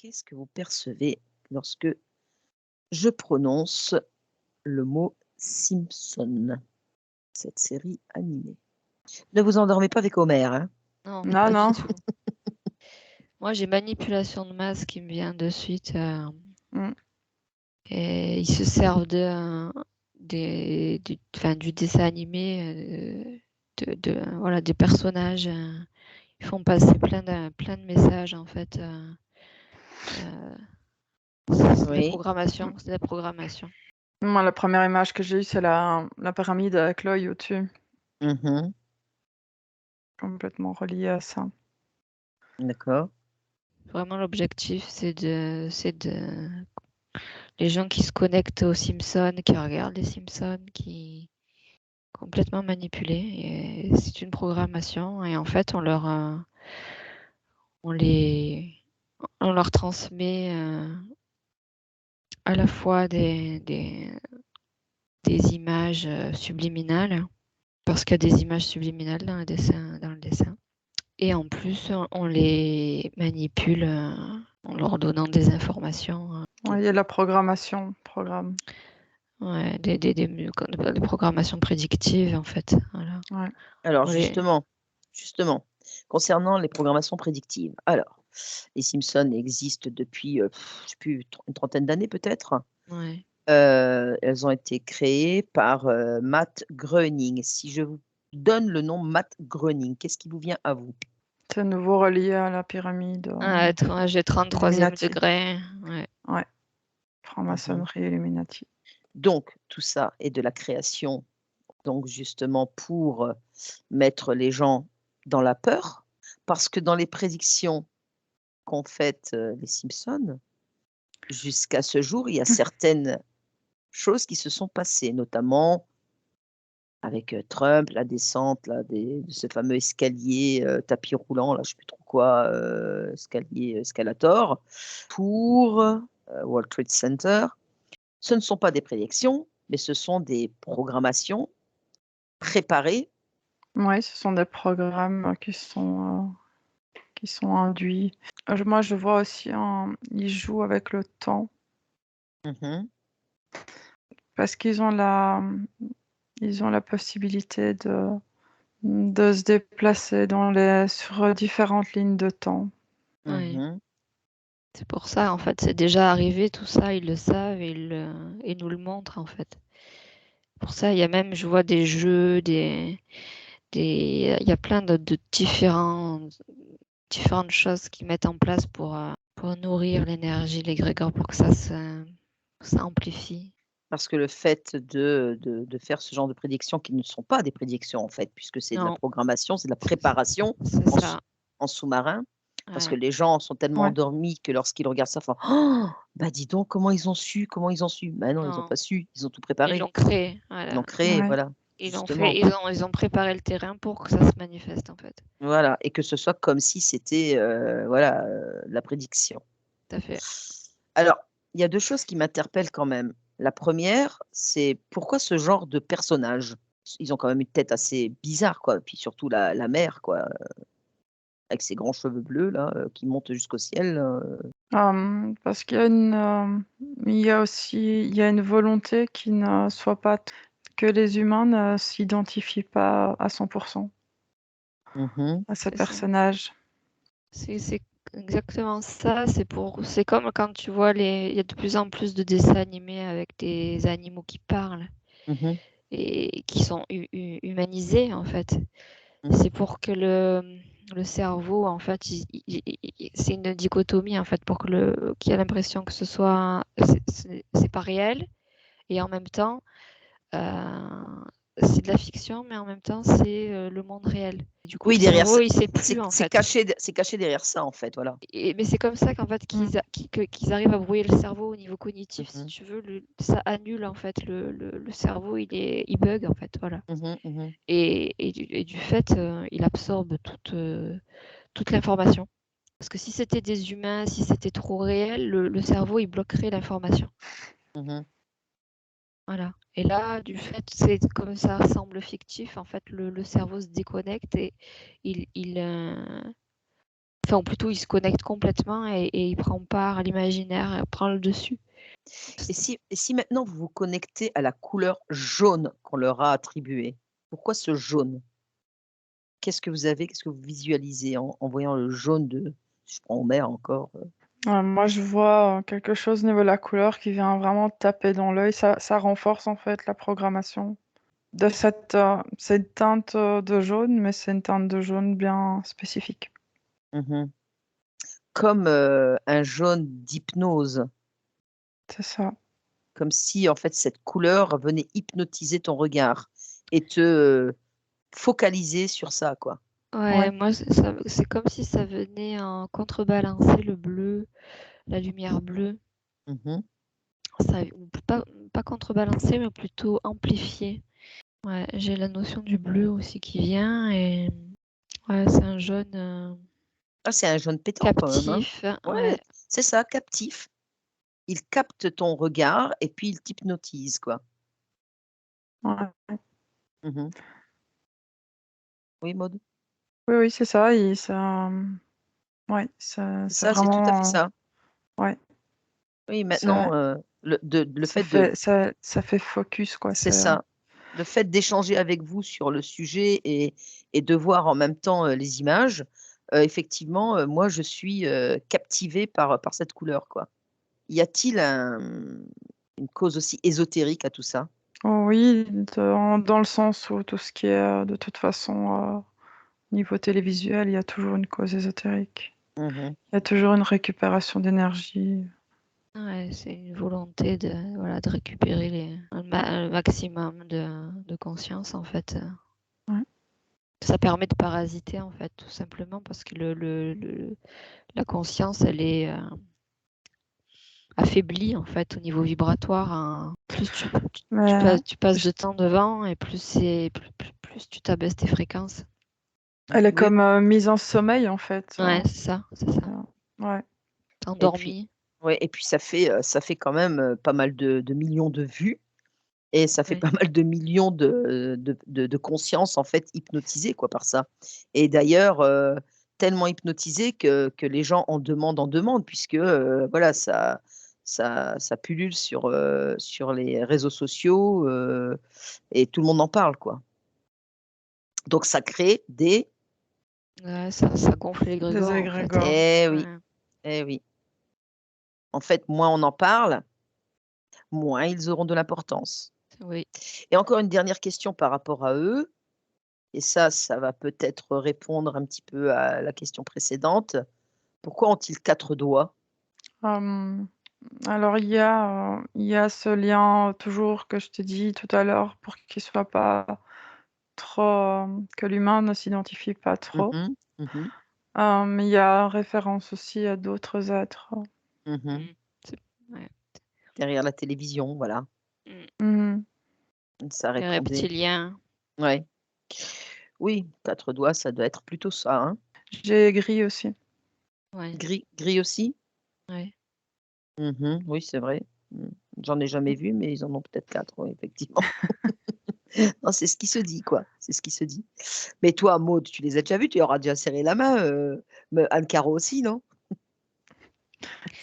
Qu'est-ce que vous percevez lorsque je prononce le mot Simpson, cette série animée? Ne vous endormez pas avec Homer, hein? Non, Non, pas du non. tout. Moi, j'ai manipulation de masse qui me vient de suite. Mm. Et ils se servent du dessin animé, voilà, des personnages. Ils font passer plein de messages, en fait. C'est de la Oui. programmation. C'est de la programmation. Moi, la première image que j'ai eue, c'est la pyramide avec l'œil au-dessus, Mmh. complètement relié à ça. D'accord. Vraiment, l'objectif, c'est de les gens qui se connectent aux Simpsons, qui regardent les Simpsons, qui complètement manipulés. Et c'est une programmation. Et en fait, on leur transmet à la fois des images subliminales, parce qu'il y a des images subliminales dans le dessin. Et en plus, on les manipule en leur donnant des informations. Ouais, il y a la programmation, programme. Ouais, des programmations prédictives, en fait. Voilà. Ouais. Alors On les- justement, concernant les programmations prédictives. Alors, les Simpsons existent depuis, je sais plus, une trentaine d'années peut-être? Ouais. Elles ont été créées par, Matt Groening. Si je vous donne le nom Matt Groening, qu'est-ce qui vous vient à vous? C'est à nouveau relié à la pyramide. J'ai 33e Illuminati. degré. Ouais. Ouais. Franc-maçonnerie, Illuminati. Donc tout ça est de la création, donc justement pour, mettre les gens dans la peur, parce que dans les prédictions qu'ont faites, les Simpsons, jusqu'à ce jour, il y a certaines choses qui se sont passées, notamment avec, Trump, la descente là de ce fameux escalier, tapis roulant là, je sais plus trop quoi, escalator pour, World Trade Center. Ce ne sont pas des prédictions, mais ce sont des programmations préparées. Ouais, ce sont des programmes qui sont induits. Moi, je vois aussi ils jouent avec le temps Mmh. parce qu'ils ont la possibilité de se déplacer sur différentes lignes de temps. Ouais. Mmh. C'est pour ça, en fait, c'est déjà arrivé, tout ça, ils le savent et ils nous le montrent, en fait. Pour ça, il y a même, je vois des jeux, il y a plein de différentes choses qu'ils mettent en place pour nourrir l'énergie, l'égrégore, pour que ça amplifie. Parce que le fait de faire ce genre de prédictions qui ne sont pas des prédictions en fait, puisque c'est de la Non, programmation, c'est de la préparation c'est en sous ça. en sous-marin, parce que Ouais. les gens sont tellement Ouais. endormis que lorsqu'ils regardent ça, font: «Oh, bah, dis donc comment ils ont su? Comment ils ont su?» Bah, non, ils ont Non, pas su, ils ont tout ils préparé. l'ont créé, Ils l'ont voilà. créé, Ouais. voilà, Ils l'ont fait, justement. ils ont préparé le terrain pour que ça se manifeste, en fait. Voilà et que ce soit comme si c'était, voilà, la prédiction. Tout à fait. Alors, il y a 2 choses qui m'interpellent quand même. La première, c'est pourquoi ce genre de personnage? Ils ont quand même une tête assez bizarre, quoi, puis surtout la mère, quoi, avec ses grands cheveux bleus là, qui montent jusqu'au ciel, Parce qu'il y a il y a une volonté qui ne soit pas que les humains ne s'identifient pas à 100 Mmh. à ces C'est ça. personnages. C'est exactement ça. C'est comme quand tu vois il y a de plus en plus de dessins animés avec des animaux qui parlent Mmh. et qui sont humanisés, en fait. Mmh. C'est pour que le cerveau, en fait, c'est une dichotomie, en fait, pour qu'il y ait l'impression que c'est pas réel et en même temps, c'est de la fiction, mais en même temps, c'est le monde réel. Du coup, Oui, le derrière cerveau, ça, il sait plus, en fait. c'est caché derrière ça, en fait, voilà. Mais c'est comme ça qu'en fait qu'ils arrivent à brouiller le cerveau au niveau cognitif, si Mmh. tu veux. Ça annule en fait le cerveau, il bug en fait, voilà. Mmh. Mmh. Et du fait, il absorbe toute l'information. Parce que si c'était des humains, si c'était trop réel, le cerveau il bloquerait l'information. Mmh. Voilà. Et là, du fait, c'est comme ça semble fictif, en fait, le cerveau se déconnecte et il enfin, ou plutôt il se connecte complètement et il prend part à l'imaginaire, prend le dessus. Et si maintenant vous vous connectez à la couleur jaune qu'on leur a attribuée, pourquoi ce jaune? Qu'est-ce que vous visualisez en voyant le jaune de je prends en mer encore, Moi, je vois quelque chose au niveau de la couleur qui vient vraiment taper dans l'œil. Ça renforce en fait la programmation de cette teinte de jaune, mais c'est une teinte de jaune bien spécifique. Mmh comme, un jaune d'hypnose, C'est ça. comme si en fait cette couleur venait hypnotiser ton regard et te, focaliser sur ça, quoi. Ouais, Ouais. moi, c'est comme si ça venait en contrebalancer le bleu, la lumière bleue. Mmh Ça, ou pas contrebalancer, mais plutôt amplifier. Ouais, j'ai la notion du bleu aussi qui vient et ouais, c'est un jaune Ah, c'est un jaune pétant quand même, hein? captif. Ouais, Ouais, c'est ça, captif. Il capte ton regard et puis il t'hypnotise, quoi. Ouais. Mmh Oui, Maud? Oui, oui, c'est ça. Et ça, ouais, C'est c'est ça, c'est tout à fait vraiment, ça. ouais, Oui, ça, maintenant, le fait de ça fait focus, quoi. c'est ça. Le fait d'échanger avec vous sur le sujet et de voir en même temps, les images, effectivement, moi je suis, captivée par cette couleur, quoi. Y a-t-il une cause aussi ésotérique à tout ça? Oui, dans le sens où tout ce qui est, de toute façon, niveau télévisuel, il y a toujours une cause ésotérique. Mmh Il y a toujours une récupération d'énergie. ouais, c'est une volonté de récupérer un maximum de conscience, en fait. Ouais. Ça permet de parasiter, en fait, tout simplement, parce que la conscience, elle est affaiblie, en fait, au niveau vibratoire, hein. Plus Mais tu passes je- de temps devant et plus tu t'abaisses tes fréquences. elle est Oui, comme mise en sommeil, en fait. Ouais, c'est ça, c'est ça. Ouais. et puis Endormi. ouais et puis ça fait quand même, pas mal de millions de vues et ça fait Oui. pas mal de millions de consciences, en fait, hypnotisées, quoi, par ça et d'ailleurs, tellement hypnotisées que les gens en demandent puisque, voilà, ça pullule sur les réseaux sociaux, et tout le monde en parle, quoi. Donc ça crée des Ouais, ça gonfle les Des grégores, en fait. égrégores. eh oui, Ouais, eh oui. En fait, moins on en parle, moins ils auront de l'importance. oui. Et encore une dernière question par rapport à eux, et ça va peut-être répondre un petit peu à la question précédente. Pourquoi ont-ils 4 doigts? Hem, alors il y a ce lien toujours que je t'ai dit tout à l'heure pour qu'il soit pas trop, que l'humain ne s'identifie pas Mmh trop. mh. Mmh Il y a référence aussi à d'autres êtres. Mmh Mmh. Ouais. Derrière la télévision, voilà. Mmh. Mmh. Ça Les répondait reptiliens. ouais. Oui, 4 doigts, ça doit être plutôt ça, hein? J'ai gris aussi. Ouais, Gris aussi? ouais. Oui, c'est vrai. Mmh. J'en ai jamais vu, mais ils en ont peut-être 4, oui, effectivement. Non, c'est ce qui se dit, quoi, c'est ce qui se dit. Mais toi, Maud, tu les as déjà vus? Tu leur as déjà serré la main, me Anne-Caro aussi, non?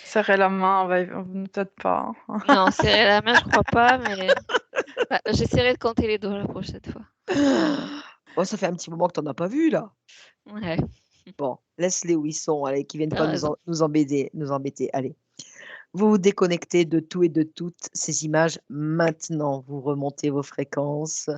Serrer la main, ouais, peut-être pas, hein. Non, serrer la main, je crois pas, mais bah, j'essaierai de compter les doigts la prochaine fois. Oh, ça fait un petit moment que tu en as pas vu, là. Ouais, Bon, laisse-les où ils sont, allez, qu'ils viennent tu pas raison. nous embêter, allez. Vous vous déconnectez de tout et de toutes ces images maintenant. Vous remontez vos fréquences,